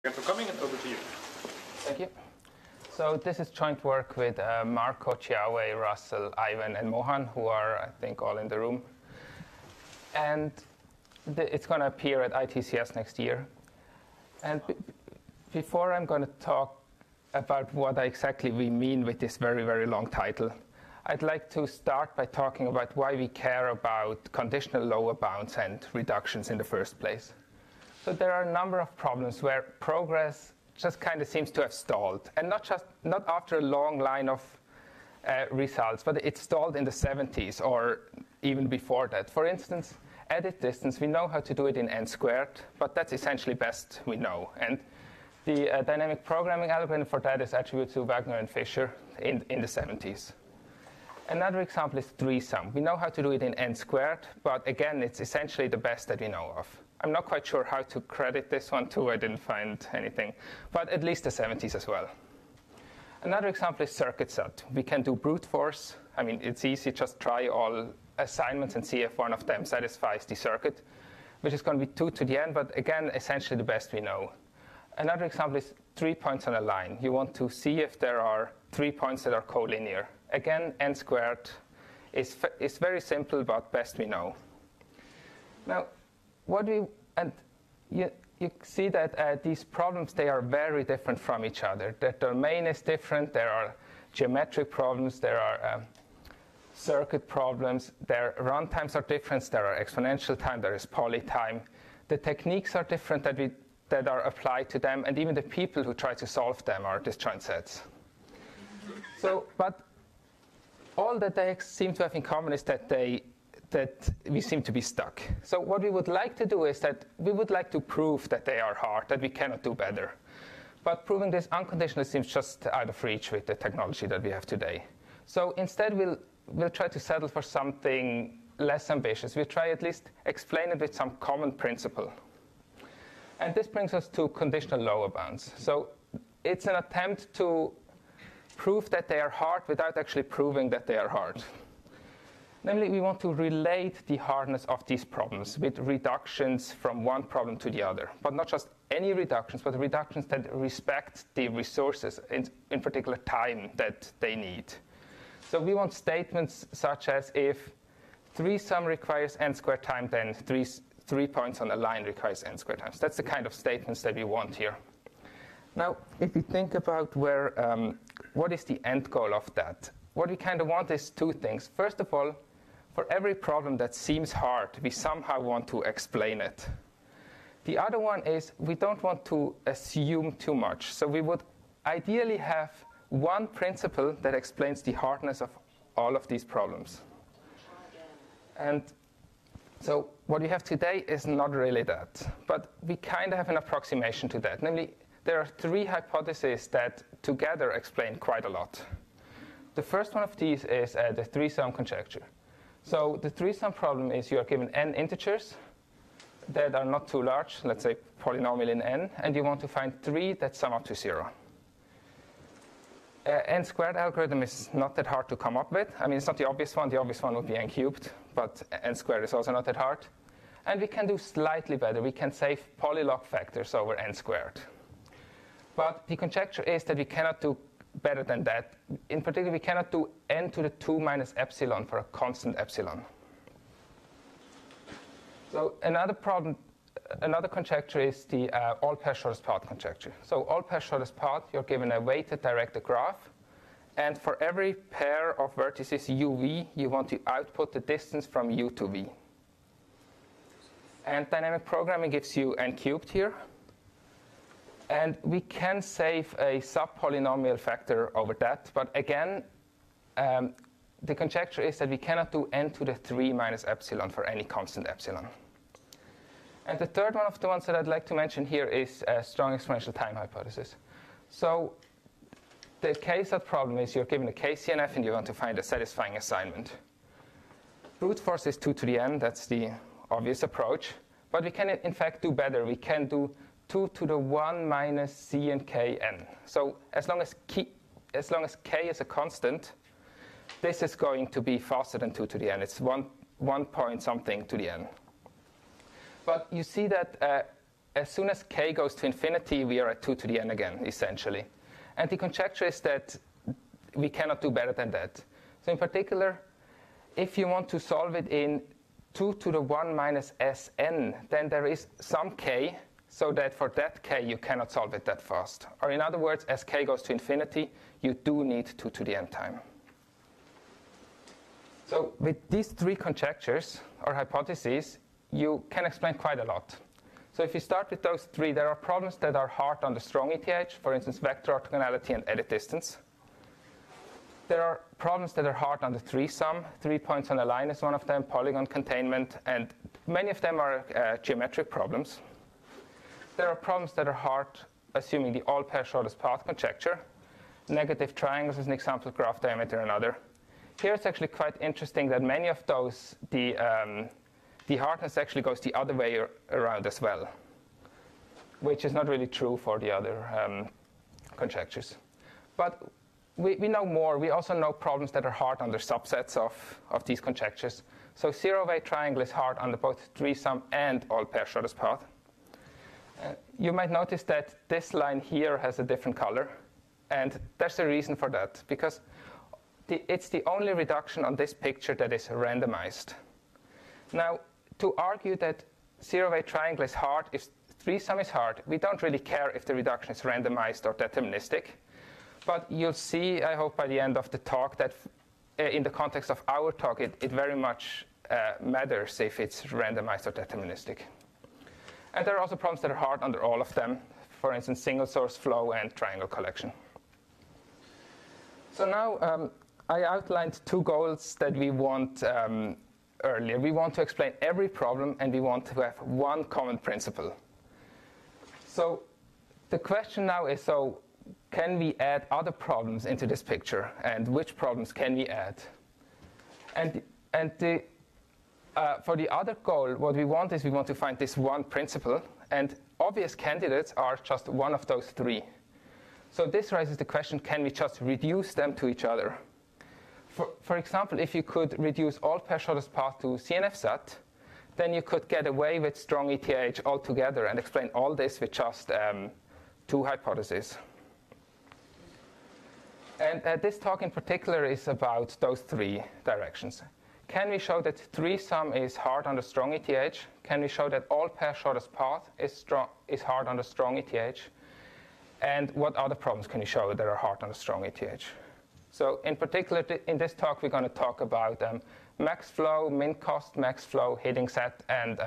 Thank you for coming, and over to you. Thank you. So this is joint work with Marco, Chiawe, Russell, Ivan, and Mohan, who are, I think, all in the room. And it's going to appear at ITCS next year. And before I'm going to talk about what exactly we mean with this very, very long title, I'd like to start by talking about why we care about conditional lower bounds and reductions in the first place. So there are a number of problems where progress just kind of seems to have stalled, and not after a long line of results, but it stalled in the 70s or even before that. For instance, edit distance, we know how to do it in n squared, but that's essentially best we know. And the dynamic programming algorithm for that is attributed to Wagner and Fisher in the 70s. Another example is three-sum. We know how to do it in n squared, but again, it's essentially the best that we know of. I'm not quite sure how to credit this one too. I didn't find anything, but at least the 70s as well. Another example is circuit SETH. We can do brute force. I mean, it's easy. Just try all assignments and see if one of them satisfies the circuit, which is going to be 2 to the n, but again, essentially the best we know. Another example is 3 points on a line. You want to see if there are 3 points that are collinear. Again, n squared is very simple, but best we know. Now, you see that these problems, they are very different from each other. The domain is different. There are geometric problems. There are circuit problems. Their runtimes are different. There are exponential time. There is polytime. The techniques are different that are applied to them, and even the people who try to solve them are disjoint sets. But all that they seem to have in common is that we seem to be stuck. So what we would like to do is that we would like to prove that they are hard, that we cannot do better. But proving this unconditionally seems just out of reach with the technology that we have today. So instead, we'll try to settle for something less ambitious. We'll try at least explain it with some common principle. And this brings us to conditional lower bounds. So it's an attempt to prove that they are hard without actually proving that they are hard. Namely, we want to relate the hardness of these problems with reductions from one problem to the other. But not just any reductions, but reductions that respect the resources, in particular time, that they need. So we want statements such as if three-sum requires n squared time, then 3 points on a line requires n squared times. That's the kind of statements that we want here. Now, if we think about what is the end goal of that, what we kind of want is two things. First of all, for every problem that seems hard, we somehow want to explain it. The other one is we don't want to assume too much. So we would ideally have one principle that explains the hardness of all of these problems. And so what we have today is not really that, but we kind of have an approximation to that. Namely, there are 3 hypotheses that together explain quite a lot. The first one of these is the three-sum conjecture. So the three-sum problem is you are given n integers that are not too large, let's say polynomial in n, and you want to find 3 that sum up to 0. N squared algorithm is not that hard to come up with. I mean, it's not the obvious one. The obvious one would be n cubed, but n squared is also not that hard. And we can do slightly better. We can save polylog factors over n squared. But the conjecture is that we cannot do better than that. In particular, we cannot do n to the 2 minus epsilon for a constant epsilon. So another conjecture is the all-pair shortest path conjecture. So all-pair shortest path, you're given a weighted directed graph. And for every pair of vertices uv, you want to output the distance from u to v. And dynamic programming gives you n cubed here. And we can save a subpolynomial factor over that. But again, the conjecture is that we cannot do n to the 3 minus epsilon for any constant epsilon. And the third one of the ones that I'd like to mention here is a strong exponential time hypothesis. So the KSETH problem is you're given a KCNF and you want to find a satisfying assignment. Brute force is 2 to the n. That's the obvious approach. But we can, in fact, do better. We can do 2 to the 1 minus c and k n. So as long as k is a constant, this is going to be faster than 2 to the n. It's 1 point something to the n. But you see that as soon as k goes to infinity, we are at 2 to the n again, essentially. And the conjecture is that we cannot do better than that. So in particular, if you want to solve it in 2 to the 1 minus Sn, then there is some k, so that for that k, you cannot solve it that fast. Or in other words, as k goes to infinity, you do need 2 to the n time. So with these three conjectures, or hypotheses, you can explain quite a lot. So if you start with those three, there are problems that are hard on the strong ETH, for instance, vector orthogonality and edit distance. There are problems that are hard on the three-sum. 3 points on a line is one of them, polygon containment, and many of them are geometric problems. There are problems that are hard, assuming the all-pair shortest path conjecture. Negative triangles is an example, graph diameter another. Here it's actually quite interesting that many of those, the hardness actually goes the other way around as well, which is not really true for the other conjectures. But we know more. We also know problems that are hard under subsets of these conjectures. So zero-way triangle is hard under both three-sum and all-pair shortest path. You might notice that this line here has a different color. And there's a reason for that, because it's the only reduction on this picture that is randomized. Now, to argue that zero-way triangle is hard if three-sum is hard, we don't really care if the reduction is randomized or deterministic. But you'll see, I hope, by the end of the talk that in the context of our talk, it very much matters if it's randomized or deterministic. And there are also problems that are hard under all of them, for instance, single source flow and triangle collection. So now I outlined two goals that we want earlier. We want to explain every problem, and we want to have one common principle. So the question now is, so can we add other problems into this picture, and which problems can we add? And for the other goal, what we want is we want to find this one principle, and obvious candidates are just one of those three. So this raises the question, can we just reduce them to each other? For example, if you could reduce all pair shortest path to CNF SETH, then you could get away with strong ETH altogether and explain all this with just two hypotheses. And this talk in particular is about those three directions. Can we show that three-sum is hard under strong ETH? Can we show that all pair shortest path is hard under strong ETH? And what other problems can you show that are hard under strong ETH? So in particular, in this talk, we're going to talk about max flow, min cost max flow, hitting SETH, and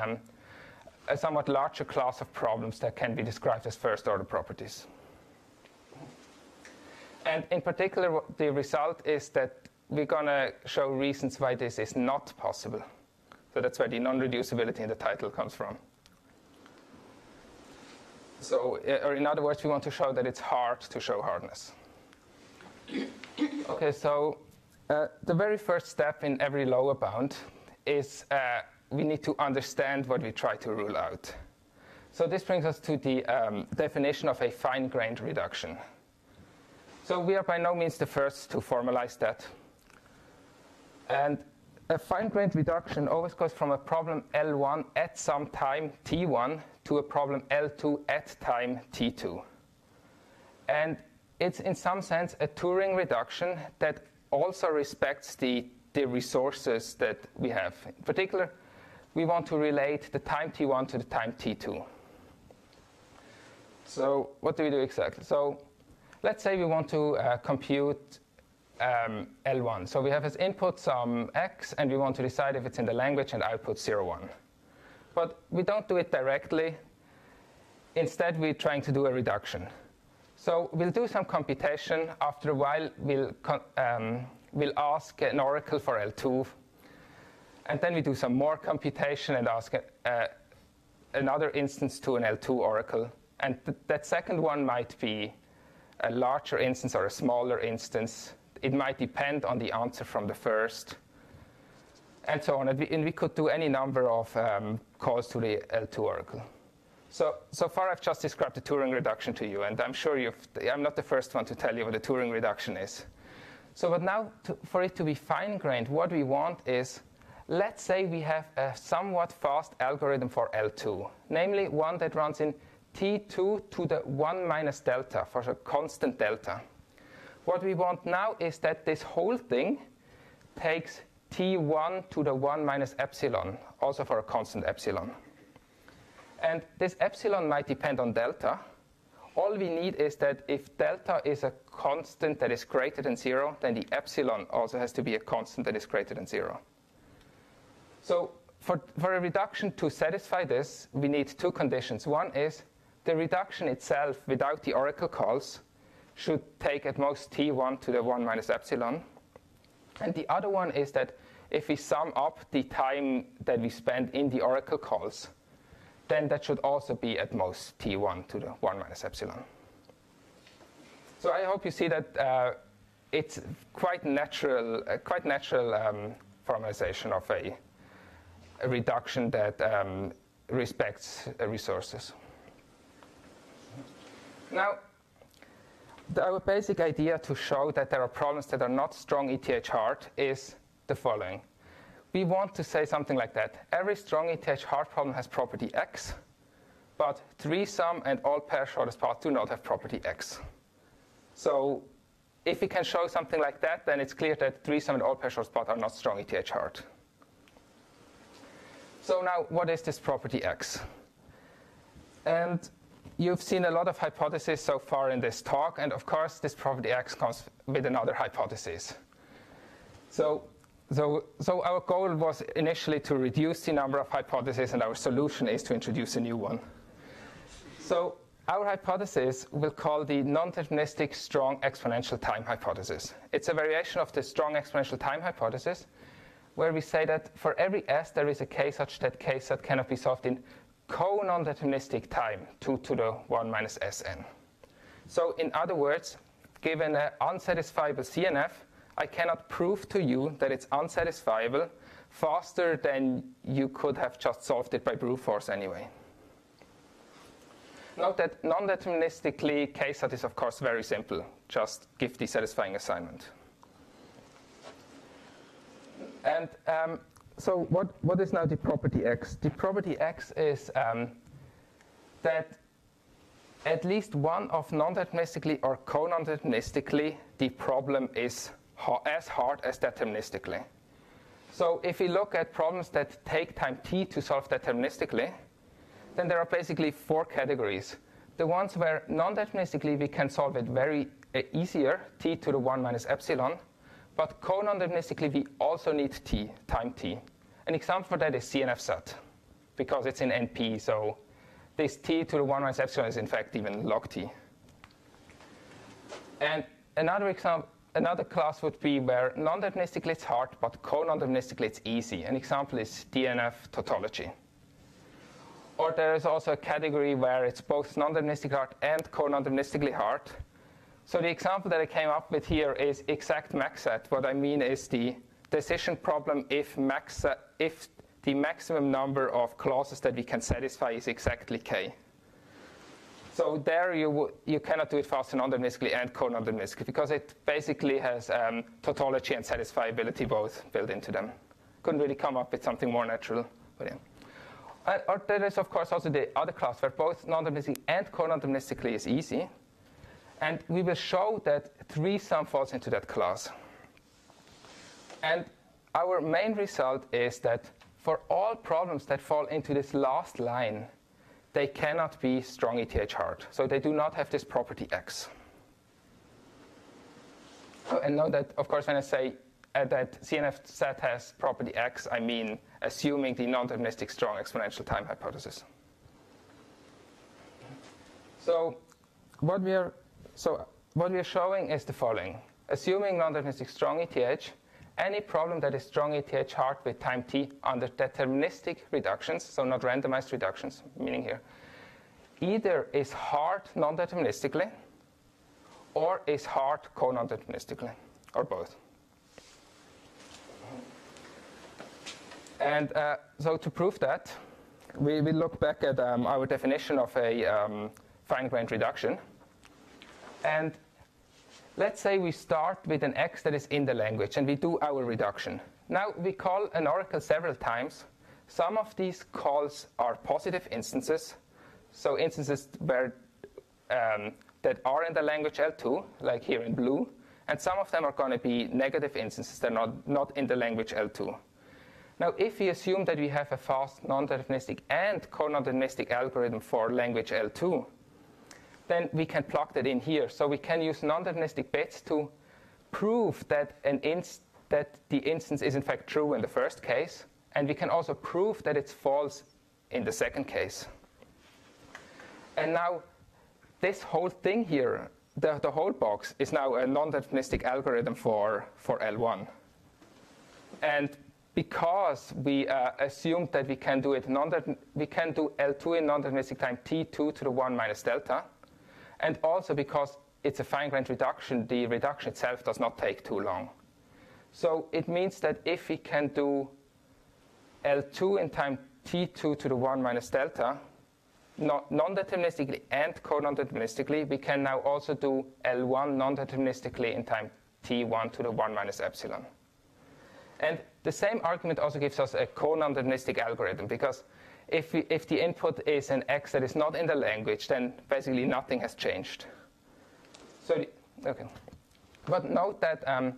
a somewhat larger class of problems that can be described as first-order properties. And in particular, the result is that we're going to show reasons why this is not possible. So that's where the non-reducibility in the title comes from. So, or in other words, we want to show that it's hard to show hardness. Okay, so the very first step in every lower bound is we need to understand what we try to rule out. So this brings us to the definition of a fine-grained reduction. So we are by no means the first to formalize that. And a fine-grained reduction always goes from a problem L1 at some time T1 to a problem L2 at time T2. And it's in some sense a Turing reduction that also respects the resources that we have. In particular, we want to relate the time T1 to the time T2. So what do we do exactly? So let's say we want to compute L1. So we have as input some x, and we want to decide if it's in the language and output 0, 1. But we don't do it directly. Instead, we're trying to do a reduction. So we'll do some computation. After a while, we'll ask an oracle for L2. And then we do some more computation and ask another instance to an L2 oracle. And that second one might be a larger instance or a smaller instance. It might depend on the answer from the first, and so on. And we could do any number of calls to the L2 oracle. So far, I've just described the Turing reduction to you, and I'm sure I'm not the first one to tell you what the Turing reduction is. So but now, for it to be fine-grained, what we want is, let's say we have a somewhat fast algorithm for L2, namely one that runs in t2 to the 1 minus delta for a constant delta. What we want now is that this whole thing takes t1 to the 1 minus epsilon, also for a constant epsilon. And this epsilon might depend on delta. All we need is that if delta is a constant that is greater than 0, then the epsilon also has to be a constant that is greater than 0. So for a reduction to satisfy this, we need two conditions. One is the reduction itself without the oracle calls should take at most t1 to the 1 minus epsilon. And the other one is that if we sum up the time that we spend in the oracle calls, then that should also be at most t1 to the 1 minus epsilon. So I hope you see that it's quite natural formalization of a reduction that respects resources. Now, our basic idea to show that there are problems that are not strong ETH hard is the following. We want to say something like that. Every strong ETH hard problem has property X, but three-sum and all pair shortest path do not have property X. So if we can show something like that, then it's clear that three-sum and all pair shortest path are not strong ETH hard. So now, what is this property X? And you've seen a lot of hypotheses so far in this talk, and of course, this property X comes with another hypothesis. So our goal was initially to reduce the number of hypotheses, and our solution is to introduce a new one. So our hypothesis we'll call the non-deterministic strong exponential time hypothesis. It's a variation of the strong exponential time hypothesis, where we say that for every S, there is a K such that K set cannot be solved in co-non-deterministic time, 2 to the 1 minus Sn. So in other words, given an unsatisfiable CNF, I cannot prove to you that it's unsatisfiable faster than you could have just solved it by brute force anyway. Note that non-deterministically, K-SAT is of course very simple. Just give the satisfying assignment. And so what is now the property X? The property X is that at least one of non-deterministically or co-non-deterministically, the problem is as hard as deterministically. So if we look at problems that take time t to solve deterministically, then there are basically four categories. The ones where non-deterministically we can solve it very easier, t to the 1 minus epsilon, but co-non-deterministically we also need time t. An example for that is CNF SETH, because it's in NP, so this t to the 1 minus epsilon is in fact even log t. And another class would be where non-deterministically it's hard, but co-non-deterministically it's easy. An example is DNF tautology. Or there is also a category where it's both non-deterministically hard and co-non-deterministically hard. So the example that I came up with here is exact max set. What I mean is the decision problem if the maximum number of clauses that we can satisfy is exactly k. So there you cannot do it fast non-deterministically and co-non-deterministically because it basically has tautology and satisfiability both built into them. Couldn't really come up with something more natural. But yeah. Or there is, of course, also the other class where both non-deterministically and co-non-deterministically is easy. And we will show that three-sum falls into that class. And our main result is that for all problems that fall into this last line, they cannot be strong ETH hard. So they do not have this property X. Oh, and note that, of course, when I say that CNF SETH has property X, I mean assuming the non-deterministic strong exponential time hypothesis. So what we are showing is the following. Assuming non-deterministic strong ETH, any problem that is strong ETH hard with time t under deterministic reductions, so not randomized reductions, meaning here, either is hard non-deterministically or is hard co-non-deterministically, or both. And so to prove that, we will look back at our definition of a fine-grained reduction. And let's say we start with an X that is in the language, and we do our reduction. Now we call an oracle several times. Some of these calls are positive instances, so instances where that are in the language L2, like here in blue, and some of them are going to be negative instances that are not in the language L2. Now, if we assume that we have a fast non-deterministic and co-non-deterministic algorithm for language L2, then we can plug that in here. So we can use non-deterministic bits to prove that that the instance is in fact true in the first case, and we can also prove that it's false in the second case. And now, this whole thing here, the whole box, is now a non-deterministic algorithm for L1. And because we assumed that we can do we can do L2 in non-deterministic time t2 to the 1 minus delta, and also because it's a fine-grained reduction, the reduction itself does not take too long. So it means that if we can do L2 in time t2 to the 1 minus delta, non-deterministically and co-non-deterministically, we can now also do L1 non-deterministically in time t1 to the 1 minus epsilon. And the same argument also gives us a co-non-deterministic algorithm, because if the input is an x that is not in the language, then basically nothing has changed. So, okay. But note that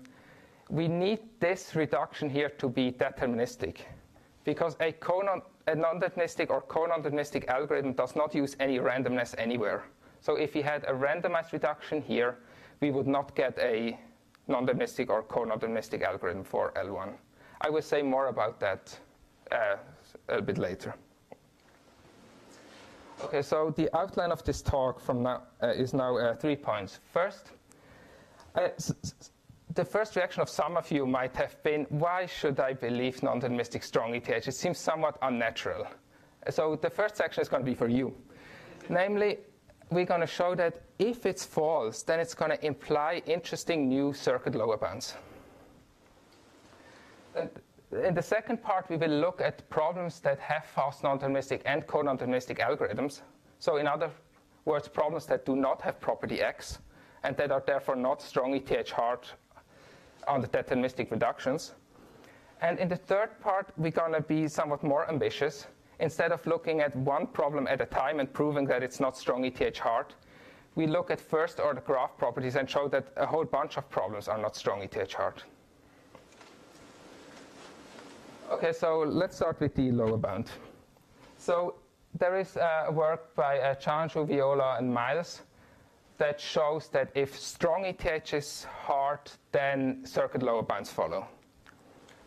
we need this reduction here to be deterministic, because a non-deterministic or co-non-deterministic algorithm does not use any randomness anywhere. So if we had a randomized reduction here, we would not get a non-deterministic or co-non-deterministic algorithm for L1. I will say more about that a bit later. Okay, so the outline of this talk from now is now 3 points. First, the first reaction of some of you might have been, why should I believe non-deterministic strong ETH? It seems somewhat unnatural. So the first section is going to be for you. Namely, we're going to show that if it's false, then it's going to imply interesting new circuit lower bounds. And in the second part, we will look at problems that have fast non-deterministic and co-non-deterministic algorithms. So in other words, problems that do not have property X and that are therefore not strong ETH hard on the deterministic reductions. And in the third part, we're going to be somewhat more ambitious. Instead of looking at one problem at a time and proving that it's not strong ETH hard, we look at first-order graph properties and show that a whole bunch of problems are not strong ETH hard. Okay, so let's start with the lower bound. So there is a work by Chanju, Viola, and Miles that shows that if strong ETH is hard, then circuit lower bounds follow.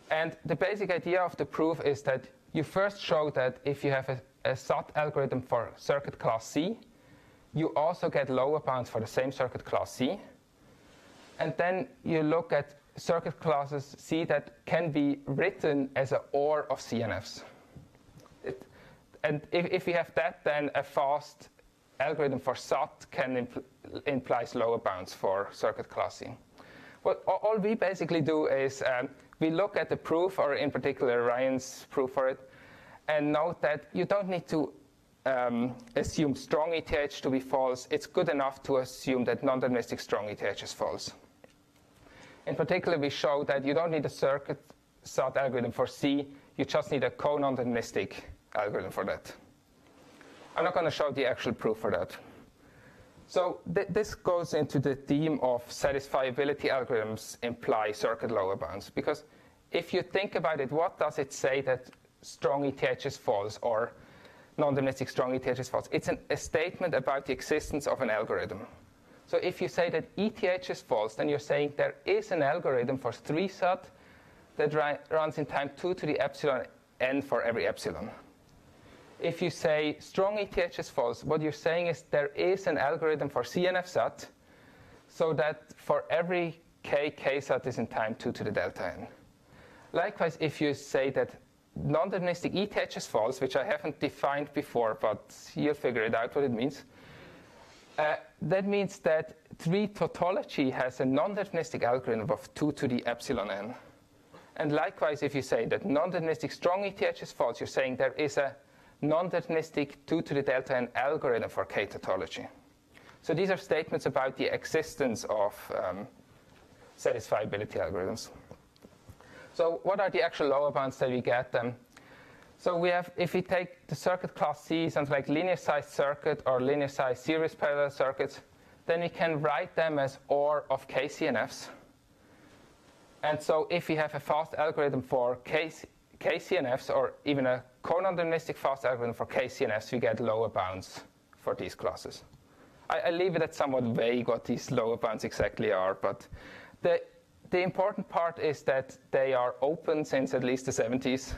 And the basic idea of the proof is that you first show that if you have a SETH algorithm for circuit class C, you also get lower bounds for the same circuit class C. And then you look at circuit classes C that can be written as an OR of CNFs. And if we have that, then a fast algorithm for SETH can implies lower bounds for circuit class C. Well, all we basically do is we look at the proof, or in particular Ryan's proof for it, and note that you don't need to assume strong ETH to be false. It's good enough to assume that non-deterministic strong ETH is false. In particular, we show that you don't need a circuit SETH algorithm for C. You just need a co-non-deterministic algorithm for that. I'm not going to show the actual proof for that. So this goes into the theme of satisfiability algorithms imply circuit lower bounds. Because if you think about it, what does it say that strong ETH is false or non-deterministic strong ETH is false? It's a statement about the existence of an algorithm. So if you say that ETH is false, then you're saying there is an algorithm for 3SETH that runs in time 2 to the epsilon n for every epsilon. If you say strong ETH is false, what you're saying is there is an algorithm for CNF-SETH, so that for every k, k-SETH is in time 2 to the delta n. Likewise, if you say that non-deterministic ETH is false, which I haven't defined before, but you'll figure it out what it means, that means that 3 tautology has a non-deterministic algorithm of 2 to the epsilon n. And likewise, if you say that non-deterministic strong ETH is false, you're saying there is a non-deterministic 2 to the delta n algorithm for k tautology. So these are statements about the existence of satisfiability algorithms. So what are the actual lower bounds that we get? So we have, if we take the circuit class C, something like linear-sized circuit or linear-sized series parallel circuits, then we can write them as OR of KCNFs. And so if we have a fast algorithm for KCNFs or even a co-nondeterministic fast algorithm for KCNFs, we get lower bounds for these classes. I leave it at somewhat vague what these lower bounds exactly are, but the important part is that they are open since at least the 70s.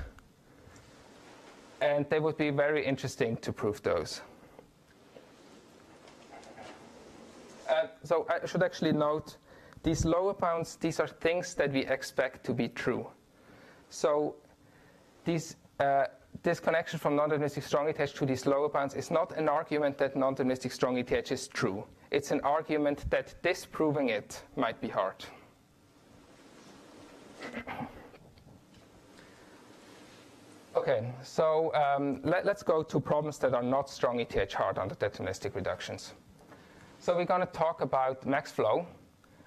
And they would be very interesting to prove those. So I should actually note, these lower bounds, these are things that we expect to be true. So this connection from non-deterministic strong ETH to these lower bounds is not an argument that non-deterministic strong ETH is true. It's an argument that disproving it might be hard. Okay, so let's go to problems that are not strong ETH hard under deterministic reductions. So we're going to talk about max flow,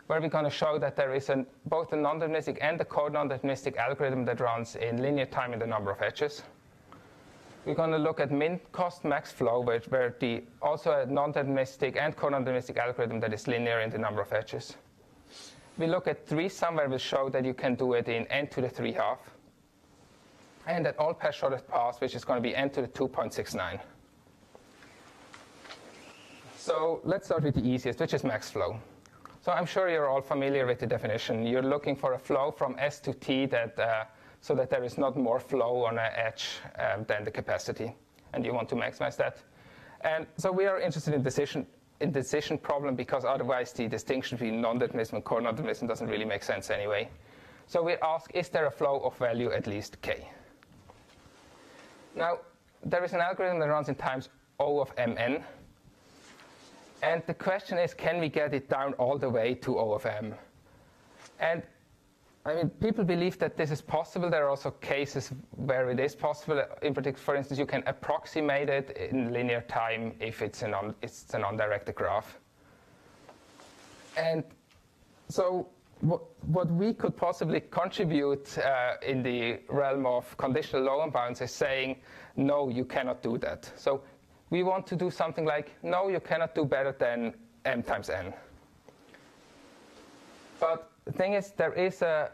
where we're going to show that there is both a non-deterministic and a co-nondeterministic algorithm that runs in linear time in the number of edges. We're going to look at min-cost max flow, where also a non-deterministic and co-nondeterministic algorithm that is linear in the number of edges. We look at threesum, where we'll show that you can do it in n to the 3/2. And at all pair shortest paths, which is going to be n to the 2.69. So let's start with the easiest, which is max flow. So I'm sure you're all familiar with the definition. You're looking for a flow from S to T so that there is not more flow on an edge than the capacity. And you want to maximize that. And so we are interested in decision problem because otherwise the distinction between non-determinism and co-nondeterminism doesn't really make sense anyway. So we ask, is there a flow of value at least k? Now, there is an algorithm that runs in times O of mn. And the question is, can we get it down all the way to O of m? And I mean, people believe that this is possible. There are also cases where it is possible. In particular, for instance, you can approximate it in linear time if it's an undirected graph. And so what we could possibly contribute in the realm of conditional lower bounds is saying, no, you cannot do that. So we want to do something like, no, you cannot do better than m times n. But the thing is, there is a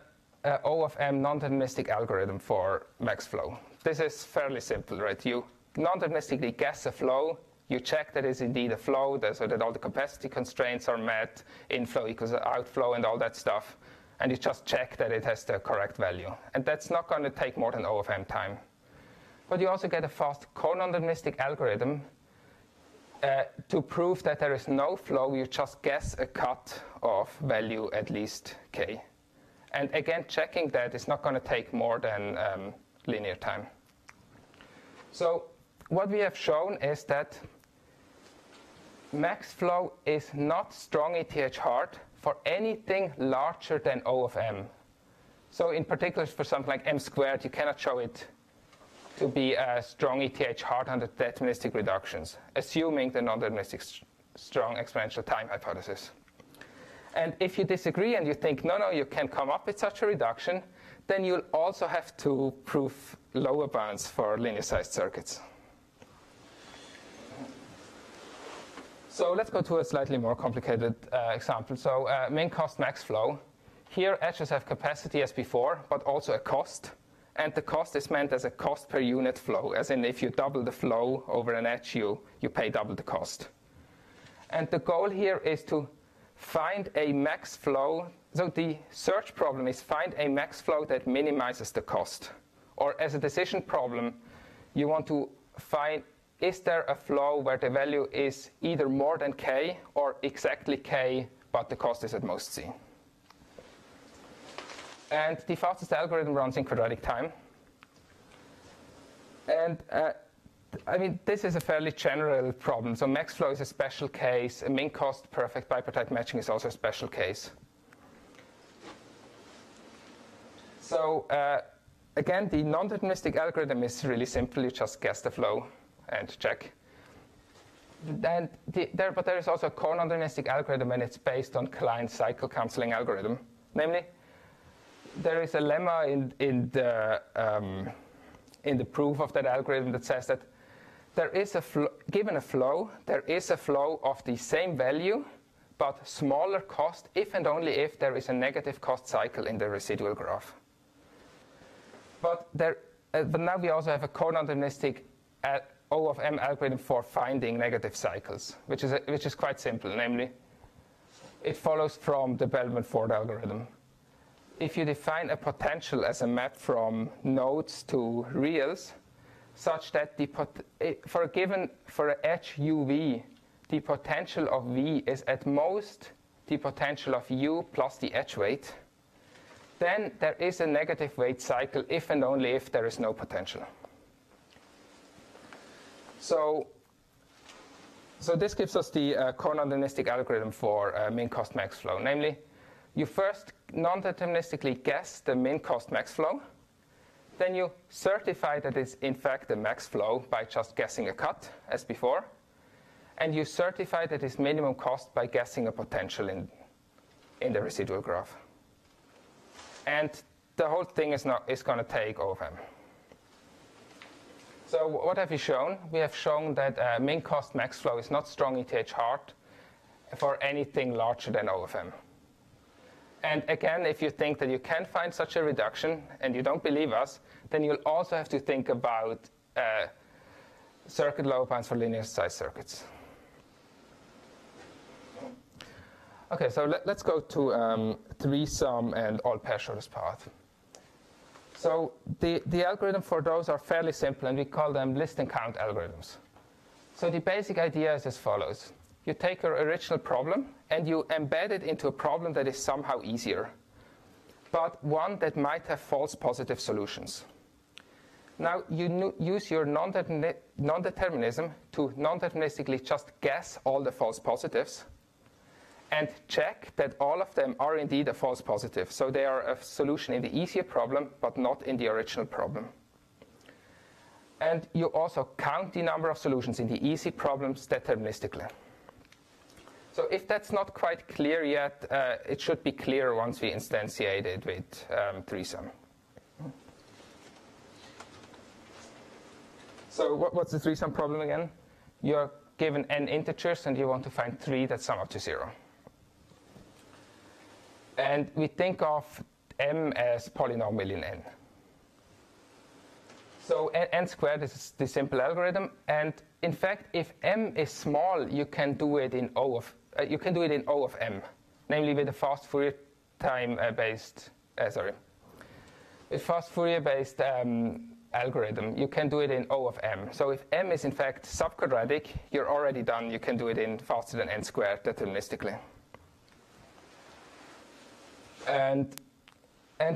O of m non-deterministic algorithm for max flow. This is fairly simple, right? You non-deterministically guess a flow. You check that it's indeed a flow, so that all the capacity constraints are met, inflow equals outflow and all that stuff. And you just check that it has the correct value. And that's not going to take more than O of m time. But you also get a fast co-nondeterministic algorithm to prove that there is no flow. You just guess a cut of value at least k. And again, checking that is not going to take more than linear time. So what we have shown is that max flow is not strong ETH hard for anything larger than O of m. So in particular, for something like m squared, you cannot show it to be a strong ETH hard under deterministic reductions, assuming the non-deterministic strong exponential time hypothesis. And if you disagree and you think, no, you can come up with such a reduction, then you'll also have to prove lower bounds for linear-sized circuits. So let's go to a slightly more complicated example. So min cost max flow. Here edges have capacity as before, but also a cost. And the cost is meant as a cost per unit flow, as in if you double the flow over an edge, you pay double the cost. And the goal here is to find a max flow. So the search problem is find a max flow that minimizes the cost. Or as a decision problem, you want to find, is there a flow where the value is either more than k or exactly k, but the cost is at most c? And the fastest algorithm runs in quadratic time. And I mean, this is a fairly general problem. So max flow is a special case. A min cost perfect bipartite matching is also a special case. So again, the non-deterministic algorithm is really simple. You just guess the flow and check. And but there is also a co-nondeterministic algorithm, and it's based on Klein's cycle cancelling algorithm. Namely, there is a lemma in the proof of that algorithm that says that there is given a flow, there is a flow of the same value, but smaller cost if and only if there is a negative cost cycle in the residual graph. But now we also have a co-nondeterministic O of M algorithm for finding negative cycles, which is quite simple. Namely, it follows from the Bellman-Ford algorithm. If you define a potential as a map from nodes to reals, such that for an edge uv, the potential of v is at most the potential of u plus the edge weight, then there is a negative weight cycle if and only if there is no potential. So this gives us the co-nondeterministic algorithm for min cost max flow. Namely, you first non-deterministically guess the min cost max flow. Then you certify that it's in fact the max flow by just guessing a cut, as before. And you certify that it's minimum cost by guessing a potential in the residual graph. And the whole thing is going to take O of M. So what have we shown? We have shown that min cost max flow is not strong ETH hard for anything larger than O of M. And again, if you think that you can find such a reduction and you don't believe us, then you'll also have to think about circuit lower bounds for linear size circuits. Okay, so let's go to three-sum and all pair shortest path. So the algorithm for those are fairly simple, and we call them list and count algorithms. So the basic idea is as follows. You take your original problem and you embed it into a problem that is somehow easier, but one that might have false positive solutions. Now you use your non-determinism to non-deterministically just guess all the false positives and check that all of them are indeed a false positive. So they are a solution in the easier problem, but not in the original problem. And you also count the number of solutions in the easy problems deterministically. So if that's not quite clear yet, it should be clear once we instantiate it with three-sum. So what's the three-sum problem again? You're given n integers and you want to find 3 that sum up to 0. And we think of m as polynomial in n. So n squared is the simple algorithm, and in fact, if m is small, you can do it in O of m, namely with a fast Fourier time-based algorithm. You can do it in O of m. So if m is in fact subquadratic, you're already done. You can do it in faster than n squared deterministically. And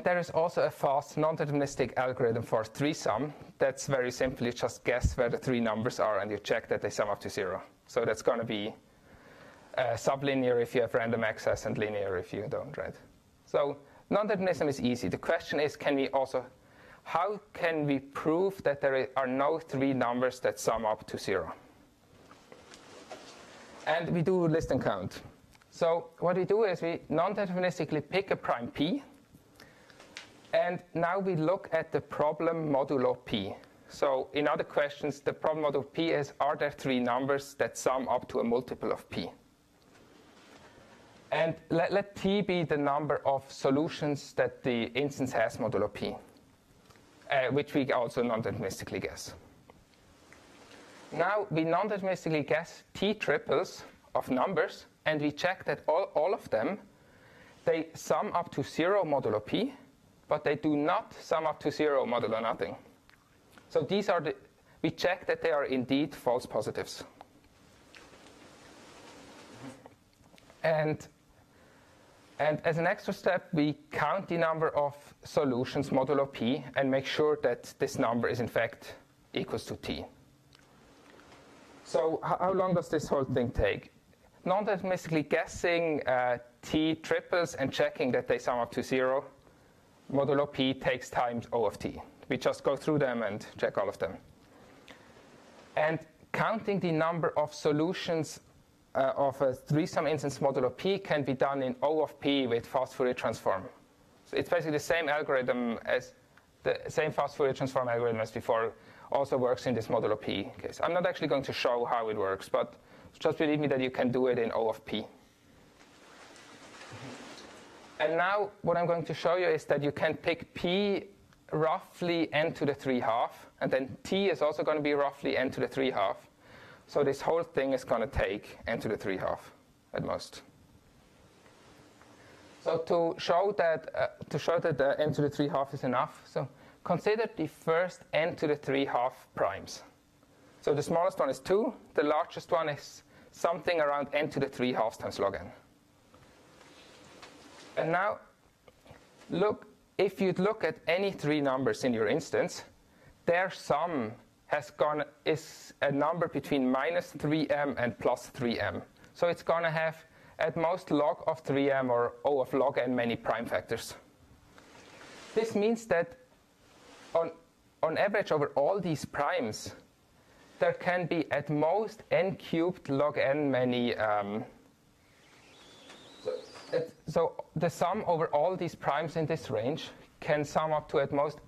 there is also a fast non-deterministic algorithm for three-sum. That's very simple. You just guess where the 3 numbers are and you check that they sum up to 0. So that's going to be sublinear if you have random access and linear if you don't, right? So non-determinism is easy. The question is, how can we prove that there are no 3 numbers that sum up to 0? And we do list and count. So what we do is we non-deterministically pick a prime p, and now we look at the problem modulo p. So in other questions, the problem modulo p is, are there 3 numbers that sum up to a multiple of p? And let t be the number of solutions that the instance has modulo p, which we also non-deterministically guess. Now we non-deterministically guess t triples of numbers, and we check that all of them, they sum up to 0 modulo p, but they do not sum up to 0 modulo nothing. So these are we check that they are indeed false positives. And as an extra step, we count the number of solutions modulo p and make sure that this number is in fact equals to t. So how long does this whole thing take? Non-deterministically guessing t triples and checking that they sum up to 0 modulo p takes times O of t. We just go through them and check all of them. And counting the number of solutions of a three-sum instance modulo p can be done in O of p with fast Fourier transform. So it's basically the same algorithm as the same fast Fourier transform algorithm as before, also works in this modulo P case. I'm not actually going to show how it works, but just believe me that you can do it in O of P. And now what I'm going to show you is that you can pick P roughly n to the 3/2, and then T is also going to be roughly n to the 3/2. So this whole thing is going to take n to the 3/2 at most. So to show that n to the 3/2 is enough, so consider the first n to the 3/2 primes. So the smallest one is 2. The largest one is something around n to the 3/2 times log n. And now, look, if you look at any 3 numbers in your instance, their sum is a number between minus 3m and plus 3m. So it's going to have at most log of 3m or O of log n many prime factors. This means that on average over all these primes, there can be at most n cubed log n many. So the sum over all these primes in this range can sum up to at most,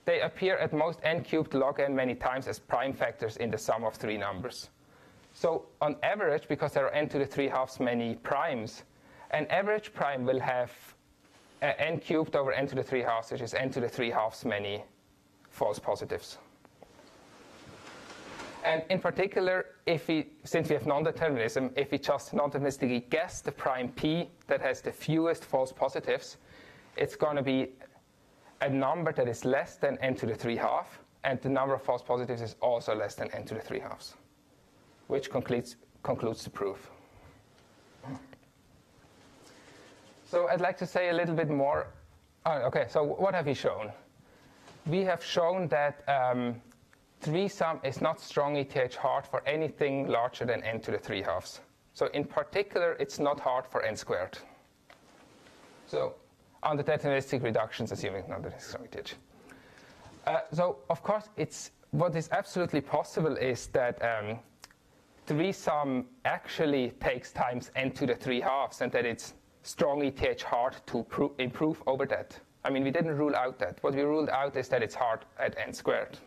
they appear at most n cubed log n many times as prime factors in the sum of 3 numbers. So on average, because there are n to the 3/2 many primes, an average prime will have n cubed over n to the 3/2, which is n to the 3/2 many false positives. And in particular, since we have non-determinism, if we just non-deterministically guess the prime P that has the fewest false positives, it's going to be a number that is less than n to the 3/2, and the number of false positives is also less than n to the 3/2, which concludes the proof. So I'd like to say a little bit more. Okay, so what have we shown? We have shown that 3-sum is not strong ETH hard for anything larger than n to the 3/2. So in particular, it's not hard for n squared. So under deterministic reductions, assuming non-deterministic strong ETH. So of course, what is absolutely possible is that 3-sum actually takes times n to the 3/2, and that it's strong ETH hard to improve over that. I mean, we didn't rule out that. What we ruled out is that it's hard at n squared.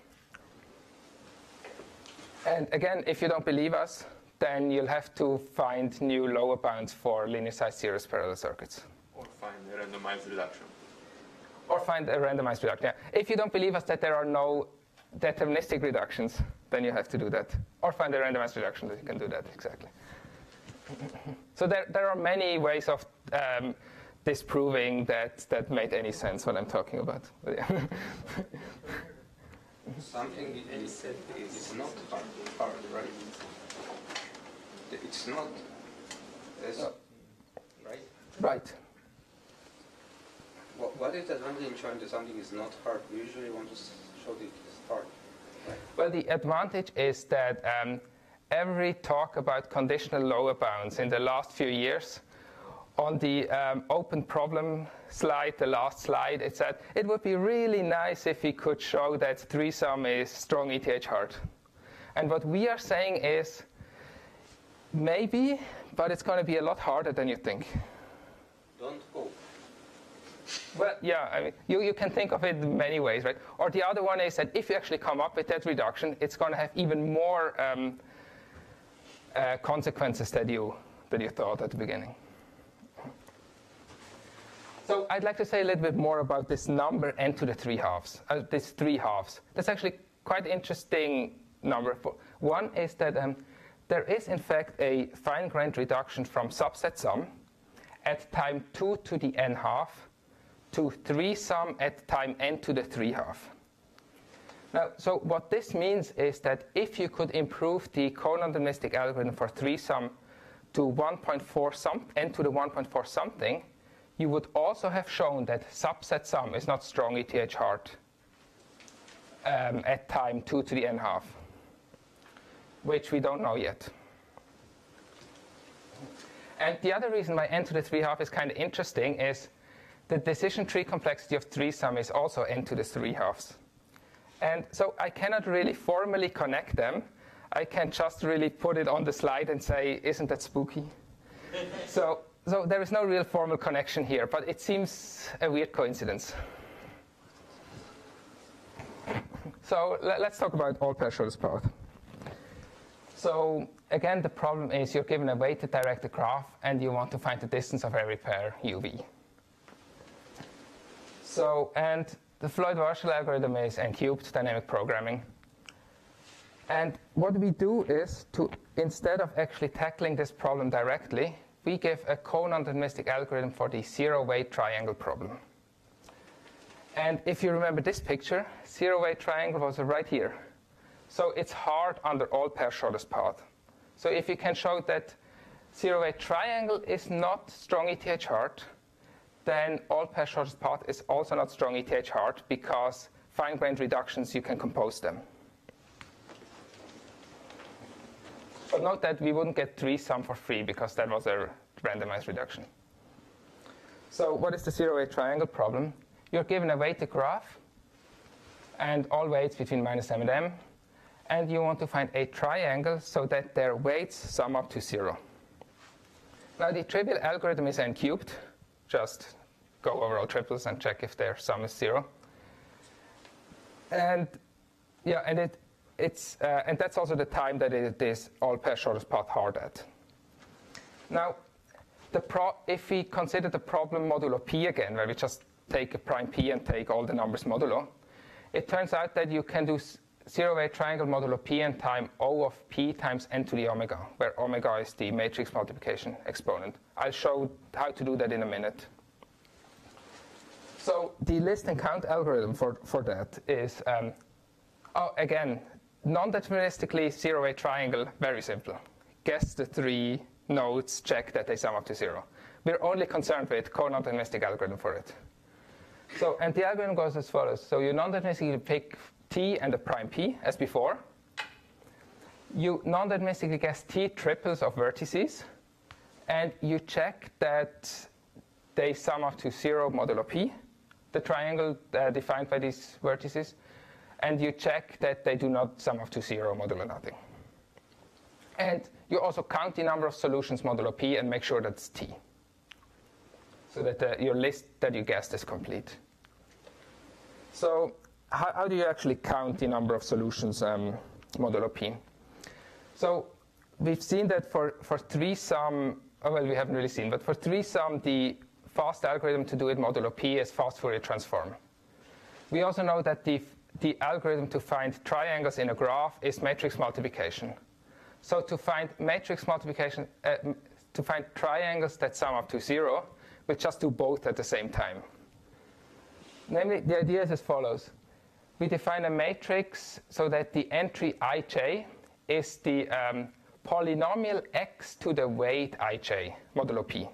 And again, if you don't believe us, then you'll have to find new lower bounds for linear-sized series parallel circuits. Or find a randomized reduction. Or find a randomized reduction, yeah. If you don't believe us that there are no deterministic reductions, then you have to do that. Or find a randomized reduction that you can do that, exactly. So there are many ways of disproving that made any sense what I'm talking about. But yeah. Something in NSETH is not hard, right? It's not, right? Right. What is the advantage in showing that something is not hard? We usually want to show that it's hard. Right? Well, the advantage is that every talk about conditional lower bounds in the last few years, on the open problem slide, the last slide, it said it would be really nice if we could show that 3-sum is strong ETH hard. And what we are saying is maybe, but it's going to be a lot harder than you think. Don't go. Well, yeah, I mean, you can think of it in many ways, right? Or the other one is that if you actually come up with that reduction, it's going to have even more consequences that you thought at the beginning. So I'd like to say a little bit more about this number n to the 3/2, this 3/2. That's actually quite interesting number. One is that there is, in fact, a fine-grained reduction from subset sum at time 2 to the n-half to 3-sum at time n to the 3/2. Now, so what this means is that if you could improve the co-non-deterministic algorithm for 3-sum to 1.4 n to the 1.4 something, you would also have shown that subset sum is not strong ETH hard at time 2 to the n-half, which we don't know yet. And the other reason why n to the 3/2 is kind of interesting is the decision tree complexity of 3-sum is also n to the 3/2. And so I cannot really formally connect them. I can just really put it on the slide and say, isn't that spooky? So So there is no real formal connection here, but it seems a weird coincidence. So let's talk about all-pair shortest path. So again, the problem is you're given a weighted directed graph, and you want to find the distance of every pair UV. So, and the Floyd-Warshall algorithm is n-cubed dynamic programming. And what we do is, instead of actually tackling this problem directly, we give a co-nondeterministic algorithm for the zero-weight triangle problem. And if you remember this picture, zero-weight triangle was right here. So it's hard under all-pair shortest path. So if you can show that zero-weight triangle is not strong ETH hard, then all-pair shortest path is also not strong ETH hard, because fine-grained reductions, you can compose them. But note that we wouldn't get 3-sum for free, because that was a randomized reduction. So what is the zero-weight triangle problem? You're given a weighted graph, and all weights between -m and m, and you want to find a triangle so that their weights sum up to 0. Now the trivial algorithm is n-cubed. Just go over all triples and check if their sum is 0. And yeah, and and that's also the time that it is all-pair shortest path hard at. Now, if we consider the problem modulo p again, where we just take a prime p and take all the numbers modulo, it turns out that you can do zero-weight triangle modulo p and time O of p times n to the omega, where omega is the matrix multiplication exponent. I'll show how to do that in a minute. So the list and count algorithm for that is, again, non-deterministically zero-weight triangle, very simple. Guess the 3 nodes, check that they sum up to 0. We're only concerned with co-nondeterministic algorithm for it. So, and the algorithm goes as follows. So you non-deterministically pick t and a prime p, as before. You non-deterministically guess t triples of vertices, and you check that they sum up to 0 modulo p, the triangle defined by these vertices, and you check that they do not sum up to 0 modulo nothing. And you also count the number of solutions modulo p and make sure that's t, so that your list that you guessed is complete. So how do you actually count the number of solutions modulo p? So we've seen that for 3-sum, well, we haven't really seen, but for 3-sum, the fast algorithm to do it modulo p is fast Fourier transform. We also know that the algorithm to find triangles in a graph is matrix multiplication. So to find matrix multiplication, to find triangles that sum up to 0, we just do both at the same time. Namely, the idea is as follows. We define a matrix so that the entry ij is the polynomial x to the weight ij, modulo p.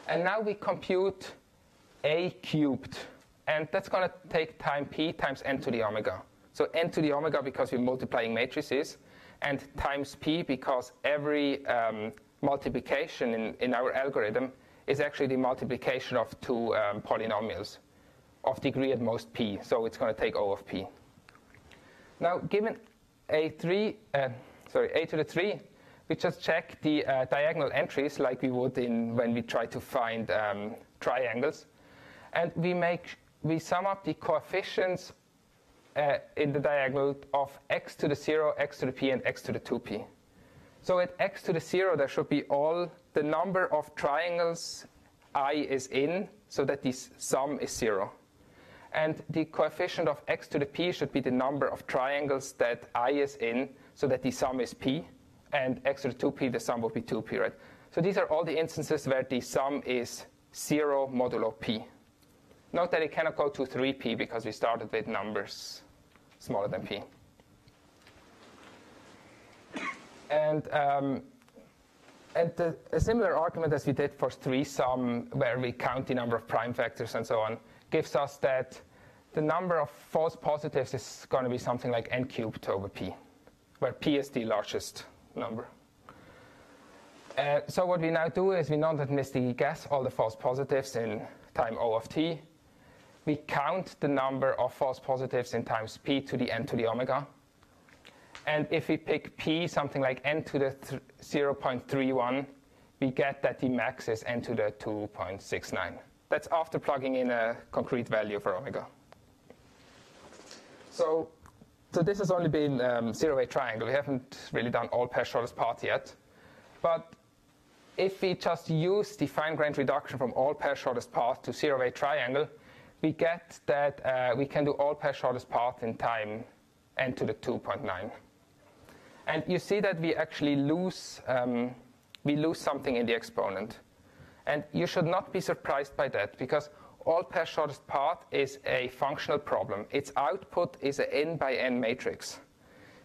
And now we compute a cubed. And that's going to take time p times n to the omega. So n to the omega because we're multiplying matrices, and times p because every multiplication in our algorithm is actually the multiplication of 2 polynomials of degree at most p. So it's going to take O of p. Now, given a to the 3, we just check the diagonal entries like we would when we try to find triangles. And we sum up the coefficients in the diagonal of x to the 0, x to the p, and x to the 2p. So at x to the 0, there should be all the number of triangles I is in, so that this sum is 0. And the coefficient of x to the p should be the number of triangles that I is in, so that the sum is p. And x to the 2p, the sum will be 2p, right? So these are all the instances where the sum is 0 modulo p. Note that it cannot go to 3p because we started with numbers smaller than p. And a similar argument as we did for 3-sum, where we count the number of prime factors and so on, gives us that the number of false positives is going to be something like n cubed over p, where p is the largest number. So what we now do is we non-deterministically guess all the false positives in time O of t. We count the number of false positives in times p to the n to the omega. And if we pick p something like n to the 0.31, we get that the max is n to the 2.69. That's after plugging in a concrete value for omega. So this has only been zero-way triangle. We haven't really done all pair shortest path yet. But if we just use the fine-grained reduction from all pair shortest path to zero-way triangle, we get that we can do all pair shortest path in time n to the 2.9. And you see that we actually lose something in the exponent. And you should not be surprised by that, because all pair shortest path is a functional problem. Its output is an n by n matrix.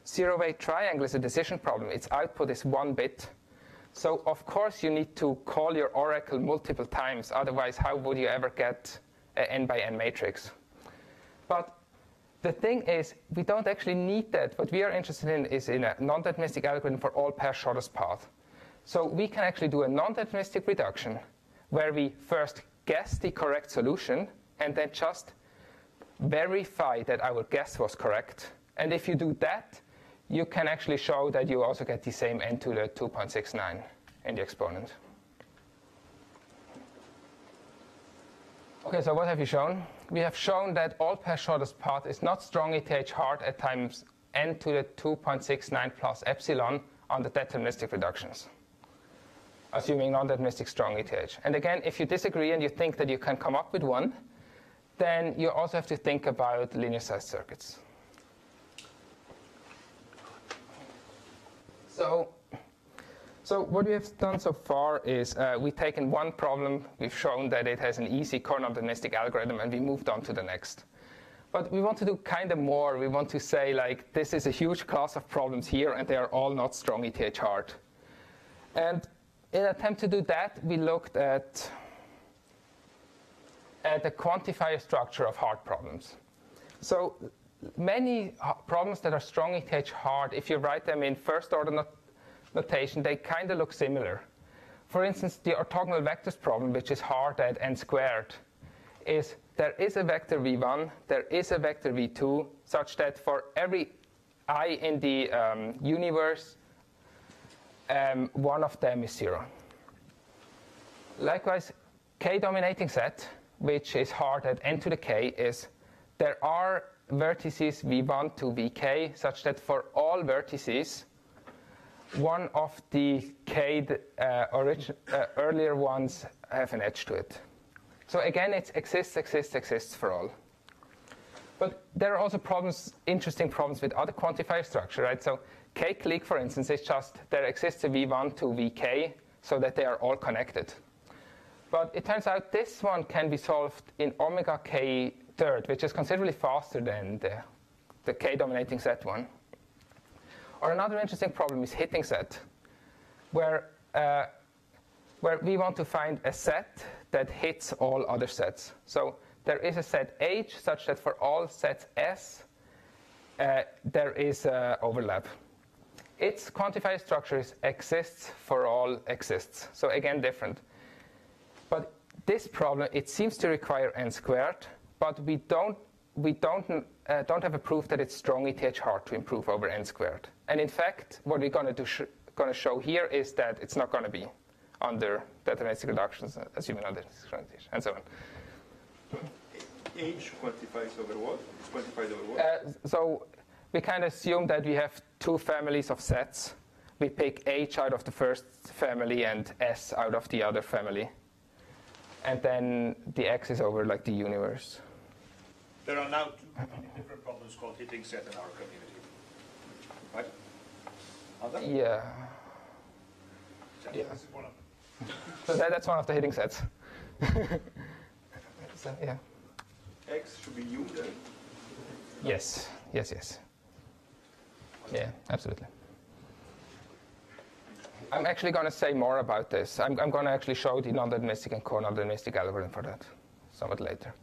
Zero-way triangle is a decision problem. Its output is 1 bit. So of course you need to call your oracle multiple times. Otherwise, how would you ever get an n by n matrix? But the thing is, we don't actually need that. What we are interested in is in a non-deterministic algorithm for all pair shortest path. So we can actually do a non-deterministic reduction where we first guess the correct solution and then just verify that our guess was correct. And if you do that, you can actually show that you also get the same n to the 2.69 in the exponent. Okay, so what have you shown? We have shown that all pair shortest path is not strong ETH hard at times n to the 2.69 plus epsilon on the deterministic reductions, assuming non-deterministic strong ETH. And again, if you disagree and you think that you can come up with one, then you also have to think about linear-sized circuits. So what we have done so far is we've taken one problem, we've shown that it has an easy non-deterministic algorithm, and we moved on to the next. But we want to do kind of more. We want to say, like, this is a huge class of problems here, and they are all not strong ETH hard. And in an attempt to do that, we looked at the quantifier structure of hard problems. So many problems that are strong ETH hard, if you write them in first-order notation, they kind of look similar. For instance, the orthogonal vectors problem, which is hard at n squared, is there is a vector v1, there is a vector v2, such that for every I in the universe, one of them is 0. Likewise, k-dominating set, which is hard at n to the k, is there are vertices v1 to vk, such that for all vertices, one of the k earlier ones have an edge to it. So again, it exists for all. But there are also problems, interesting problems with other quantifier structure, right? So k-clique, for instance, is just there exists a v1 to vk, so that they are all connected. But it turns out this one can be solved in omega k third, which is considerably faster than the k-dominating set one. Or another interesting problem is hitting set, where we want to find a set that hits all other sets. So there is a set H such that for all sets S, there is overlap. Its quantifier structure is exists for all exists. So again, different. But this problem, it seems to require n squared, but we don't have a proof that it's strong ETH hard to improve over n squared. And in fact, what we're going to show here is that it's not going to be under deterministic reductions, assuming non-deterministic, and so on. H quantifies over what? It's quantified over what? So we kind of assume that we have two families of sets. We pick H out of the first family and S out of the other family. And then the X is over like the universe. There are now two completely different problems called hitting set in our community. Right? Are there? Yeah. Yeah. This is one of them. So that's one of the hitting sets. So, yeah. X should be U then? Yes. Yeah, absolutely. I'm actually going to say more about this. I'm going to actually show the non-deterministic and co-non-deterministic algorithm for that somewhat later.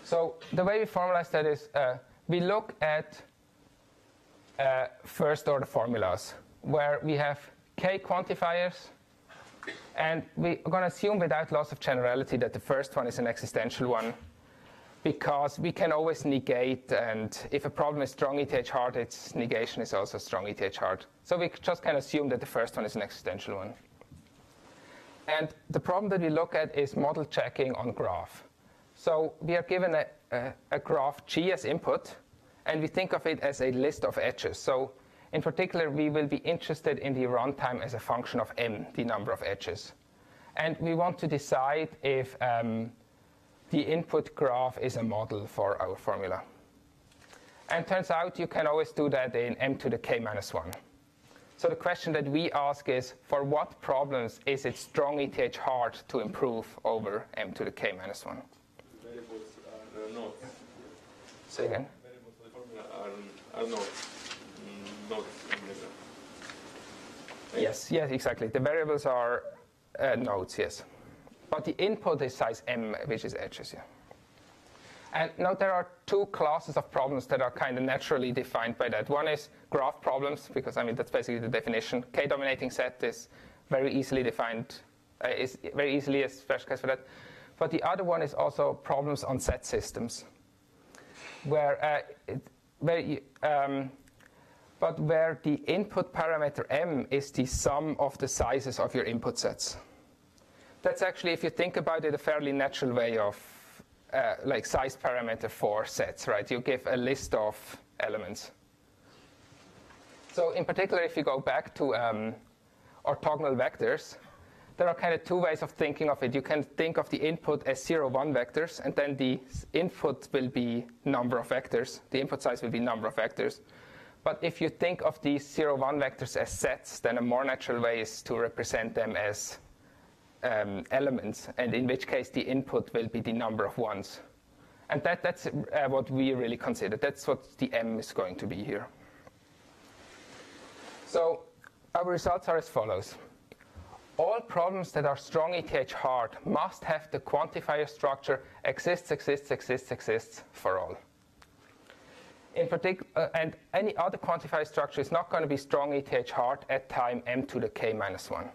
So the way we formalize that is we look at first-order formulas where we have k quantifiers, and we're going to assume without loss of generality that the first one is an existential one, because we can always negate, and if a problem is strong ETH hard, its negation is also strong ETH hard. So we just can assume that the first one is an existential one. And the problem that we look at is model checking on graph. So we are given a graph G as input, and we think of it as a list of edges. So in particular, we will be interested in the runtime as a function of m, the number of edges. And we want to decide if the input graph is a model for our formula. And turns out you can always do that in m to the k minus 1. So the question that we ask is, for what problems is it strong ETH hard to improve over m to the k minus 1? Variables are nodes. Say again? Variables for the formula are nodes. Nodes in the graph. Yes, exactly. The variables are nodes, yes. But the input is size m, which is edges, yeah. And now there are two classes of problems that are kind of naturally defined by that. One is graph problems, because I mean that's basically the definition. K-dominating set is very easily defined, is very easily a special case for that. But the other one is also problems on set systems, where where the input parameter m is the sum of the sizes of your input sets. That's actually, if you think about it, a fairly natural way of like size parameter for sets, right? You give a list of elements. So in particular, if you go back to orthogonal vectors, there are kind of two ways of thinking of it. You can think of the input as 0, 1 vectors, and then the input will be number of vectors. The input size will be number of vectors. But if you think of these 0, 1 vectors as sets, then a more natural way is to represent them as elements, and in which case the input will be the number of ones. And that's what we really consider. That's what the m is going to be here. So our results are as follows. All problems that are strong ETH hard must have the quantifier structure exists for all. In particular, and any other quantifier structure is not going to be strong ETH hard at time m to the k minus 1.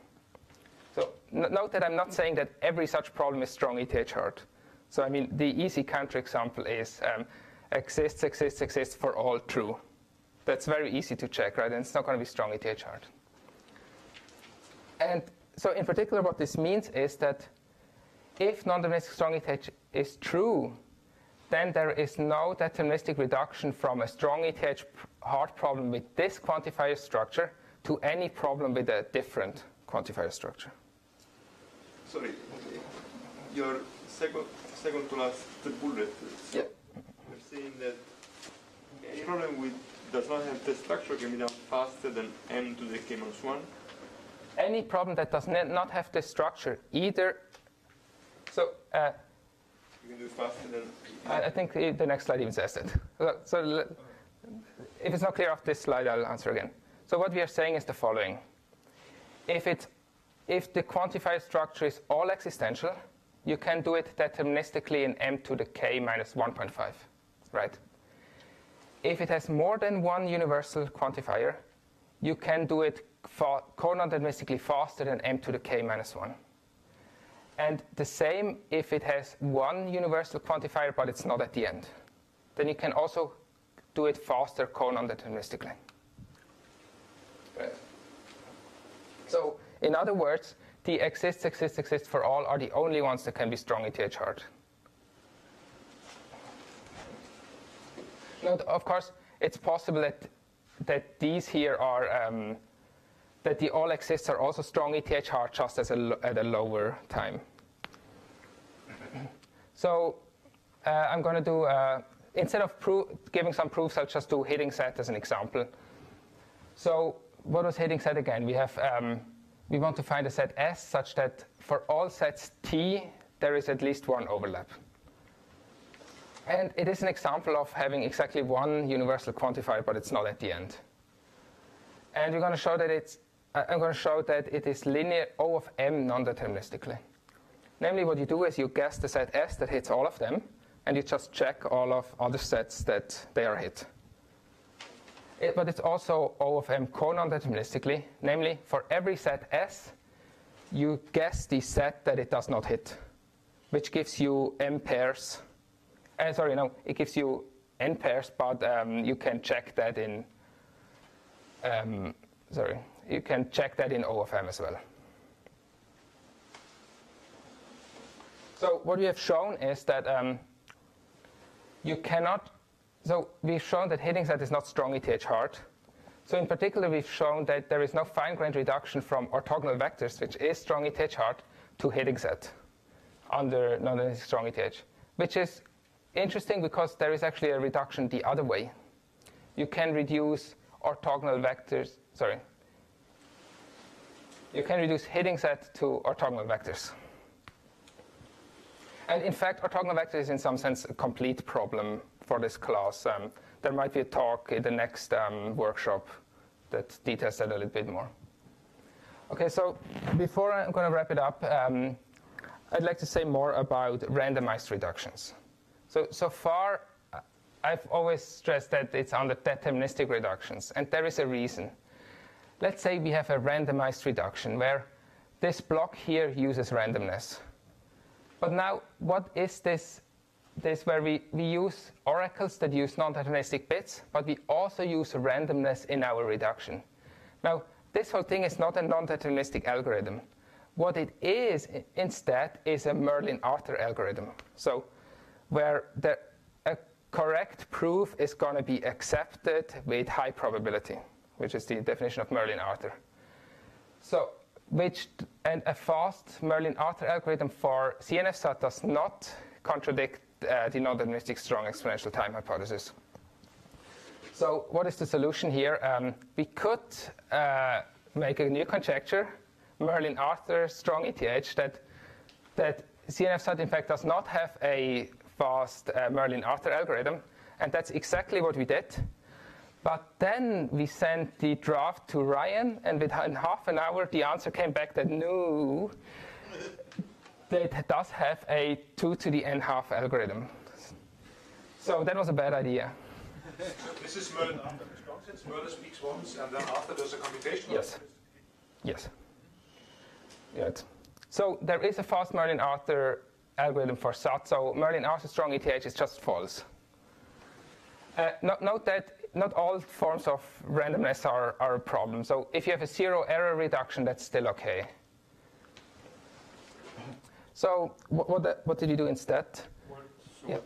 So note that I'm not saying that every such problem is strong ETH hard. So I mean, the easy counterexample is exists for all true. That's very easy to check, right? And it's not going to be strong ETH hard. And so in particular, what this means is that if non-deterministic strong ETH is true, then there is no deterministic reduction from a strong ETH hard problem with this quantifier structure to any problem with a different quantifier structure. Sorry, your second to last bullet. Yeah. You're saying that any problem with does not have the structure can be done faster than m to the k minus 1. Any problem that does not have this structure either. So you can do it faster than. I think the next slide even says that. So if it's not clear off this slide, I'll answer again. So what we are saying is the following. If the quantifier structure is all existential, you can do it deterministically in m to the k minus 1.5, right? If it has more than one universal quantifier, you can do it co-non-deterministically faster than m to the k minus 1. And the same if it has one universal quantifier, but it's not at the end. Then you can also do it faster co-non-deterministically. Right. So in other words, the exists for all are the only ones that can be strong ETH hard. Now, of course, it's possible that these here are that the all exists are also strong ETH hard, just as at a lower time. So I'm going to do instead of giving some proofs, I'll just do hitting SETH as an example. So what was hitting SETH again? We have we want to find a set S such that for all sets T there is at least one overlap. And it is an example of having exactly one universal quantifier, but it's not at the end. And we're going to show that I'm going to show that it is linear O of m non-deterministically. Namely, what you do is you guess the set S that hits all of them, and you just check all of other sets that they are hit. But it's also O of m co-non-deterministically. Namely, for every set S, you guess the set that it does not hit, which gives you m pairs. It gives you n pairs, but you can check that in. You can check that in O of m as well. So what we have shown is that you cannot, so we've shown that hitting set is not strong ETH hard. So in particular, we've shown that there is no fine-grained reduction from orthogonal vectors, which is strong ETH hard, to hitting set under non-reducing strong ETH, which is interesting because there is actually a reduction the other way. You can reduce orthogonal vectors, you can reduce hitting set to orthogonal vectors. And in fact, orthogonal vectors is in some sense a complete problem for this class. There might be a talk in the next workshop that details that a little bit more. Okay, so before I'm going to wrap it up, I'd like to say more about randomized reductions. So far, I've always stressed that it's under deterministic reductions, and there is a reason. Let's say we have a randomized reduction where this block here uses randomness. But now, what is this where we use oracles that use non-deterministic bits, but we also use randomness in our reduction. Now, this whole thing is not a non-deterministic algorithm. What it is instead is a Merlin-Arthur algorithm. So where a correct proof is going to be accepted with high probability, which is the definition of Merlin-Arthur. So and a fast Merlin-Arthur algorithm for CNF-SAT does not contradict the non-deterministic strong exponential time hypothesis. So what is the solution here? We could make a new conjecture, Merlin-Arthur strong ETH, that CNF-SAT in fact does not have a fast Merlin-Arthur algorithm, and that's exactly what we did. But then we sent the draft to Ryan, and within half an hour the answer came back that no, that does have a 2 to the n-half algorithm. So that was a bad idea. This is Merlin-Arthur strong sense. Merlin speaks once, and then after there's a computation. Yes. Yes. Right. So there is a fast Merlin-Arthur algorithm for SAT. So Merlin-Arthur strong ETH is just false. Note that not all forms of randomness are a problem. So if you have a zero error reduction, that's still okay. So what did you do instead? What is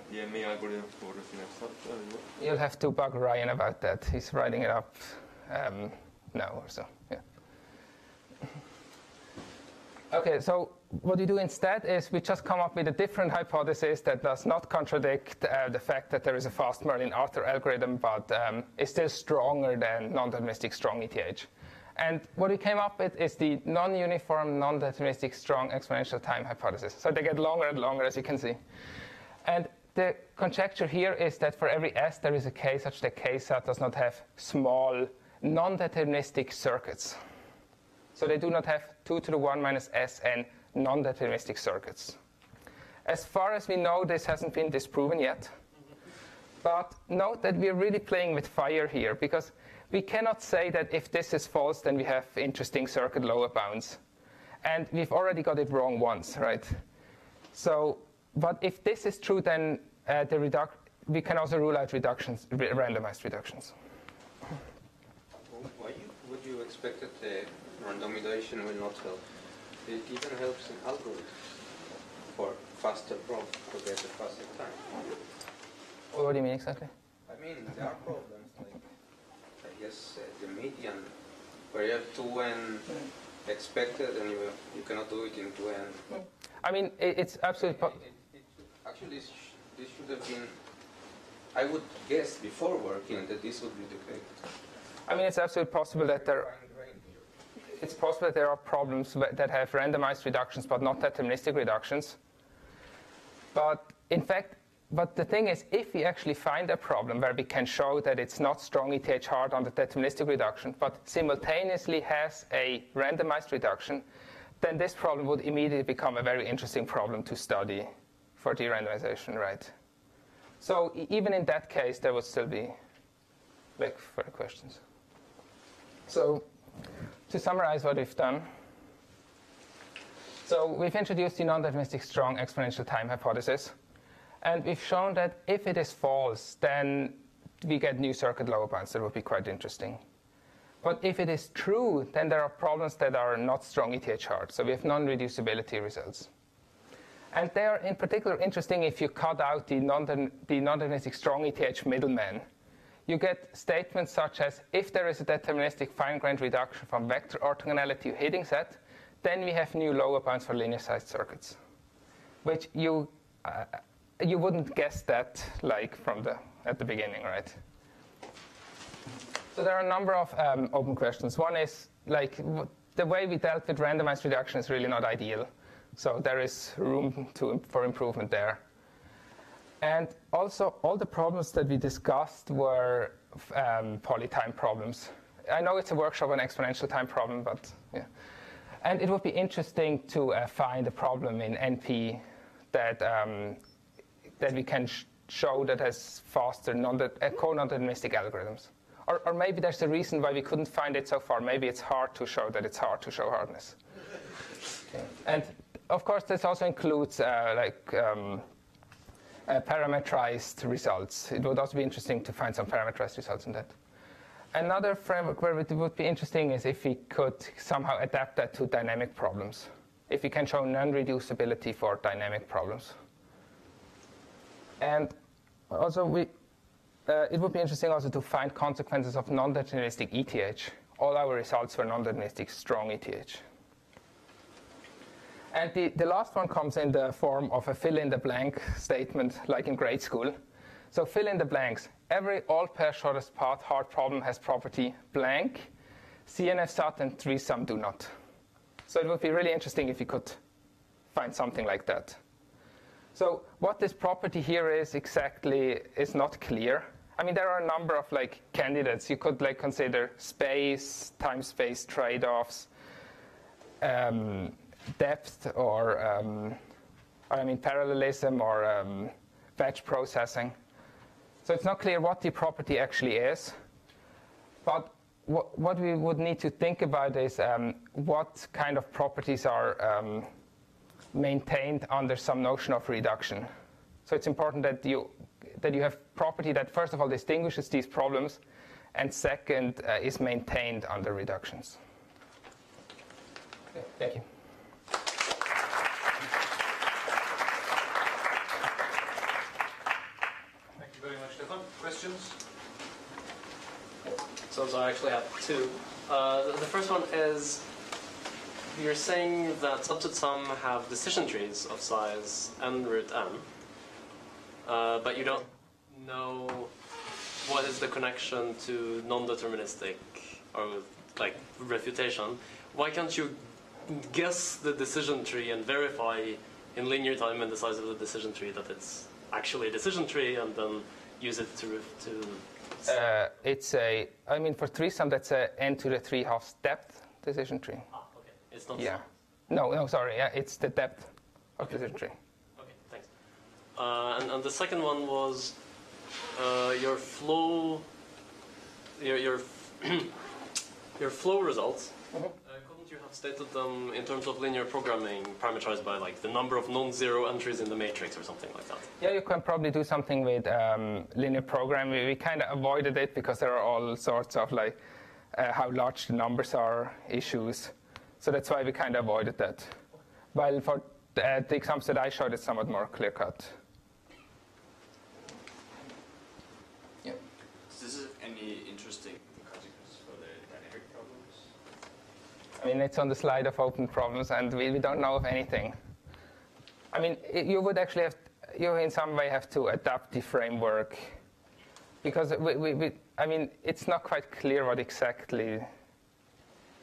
the MA algorithm for CNF-SAT? You'll have to bug Ryan about that. He's writing it up now or so. Yeah. Okay, so what we do instead is we just come up with a different hypothesis that does not contradict the fact that there is a fast Merlin-Arthur algorithm, but is still stronger than non-deterministic strong ETH. And what we came up with is the non-uniform, non-deterministic strong exponential time hypothesis. So they get longer and longer, as you can see. And the conjecture here is that for every S, there is a K such that K-SAT does not have small non-deterministic circuits. So they do not have 2 to the 1 minus Sn non-deterministic circuits. As far as we know, this hasn't been disproven yet. But note that we're really playing with fire here, because we cannot say that if this is false, then we have interesting circuit lower bounds. And we've already got it wrong once, right? So, but if this is true, then we can also rule out reductions, randomized reductions. Why would you expect that the randomization will not help? It even helps in algorithms for faster problems to get a faster time. What do you mean exactly? I mean, there are problems like, I guess, the median, where you have 2n expected and you cannot do it in 2n. I mean, it's absolutely... Actually, this should have been, I would guess before working that this would be the case. I mean, it's absolutely possible that there are problems that have randomized reductions but not deterministic reductions. But in fact, the thing is, if we actually find a problem where we can show that it's not strong ETH hard on the deterministic reduction, but simultaneously has a randomized reduction, then this problem would immediately become a very interesting problem to study for de-randomization, right? So even in that case, there would still be further questions. So to summarize what we've done, so we've introduced the non-deterministic strong exponential time hypothesis, and we've shown that if it is false, then we get new circuit lower bounds that would be quite interesting. But if it is true, then there are problems that are not strong ETH hard. So we have non-reducibility results. And they are in particular interesting if you cut out the non-deterministic strong ETH middleman. You get statements such as, if there is a deterministic fine-grained reduction from vector orthogonality to Hiding set, then we have new lower bounds for linear-sized circuits, which you wouldn't guess that like at the beginning, right? So there are a number of open questions. One is like the way we dealt with randomized reduction is really not ideal. So there is room for improvement there. And also, all the problems that we discussed were polytime problems. I know it's a workshop on exponential time problem, but yeah. And it would be interesting to find a problem in NP that we can show that has faster co-non-deterministic algorithms. Or maybe there's a reason why we couldn't find it so far. Maybe it's hard to show that it's hard to show hardness. Okay. And of course, this also includes parameterized results. It would also be interesting to find some parameterized results in that. Another framework where it would be interesting is if we could somehow adapt that to dynamic problems. If we can show non-reducibility for dynamic problems. And also, it would be interesting also to find consequences of non-deterministic ETH. All our results were non-deterministic strong ETH. And the last one comes in the form of a fill-in-the-blank statement, like in grade school. So fill in the blanks. Every all-pair shortest path hard problem has property blank. CNF SAT and 3-sum do not. So it would be really interesting if you could find something like that. So what this property here is exactly is not clear. I mean, there are a number of candidates. You could consider space, time-space trade-offs, depth, or parallelism, or batch processing. So it's not clear what the property actually is. But what we would need to think about is what kind of properties are maintained under some notion of reduction. So it's important that you have property that, first of all, distinguishes these problems, and second, is maintained under reductions. Okay, thank you. Thank you very much, Stefan. Questions? So I actually have two. The first one is, you're saying that subset sum have decision trees of size n root n, but you don't know what is the connection to non-deterministic or refutation. Why can't you guess the decision tree and verify in linear time and the size of the decision tree that it's actually a decision tree, and then use it to for 3-sum, that's a n to the 3/2 depth decision tree. Ah, okay. It's not. Yeah. No, sorry. Yeah, it's the depth of decision tree. Okay, thanks. And the second one was your flow, your flow results. Couldn't you have stated them in terms of linear programming, parameterized by the number of non-zero entries in the matrix or something like that? Yeah, you can probably do something with linear programming. We kind of avoided it because there are all sorts of how large the numbers are issues. So that's why we kind of avoided that. While for the examples that I showed, it's somewhat more clear-cut. Yeah. Does this have any interesting consequences for the dynamic problems? I mean, it's on the slide of open problems, and we don't know of anything. I mean, you would actually you in some way have to adapt the framework, because it's not quite clear what exactly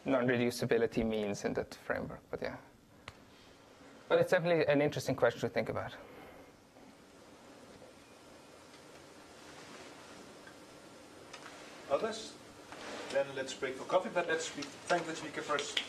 non-reducibility means in that framework, but yeah. But it's definitely an interesting question to think about. Others? Then let's break for coffee, but let's thank the speaker first.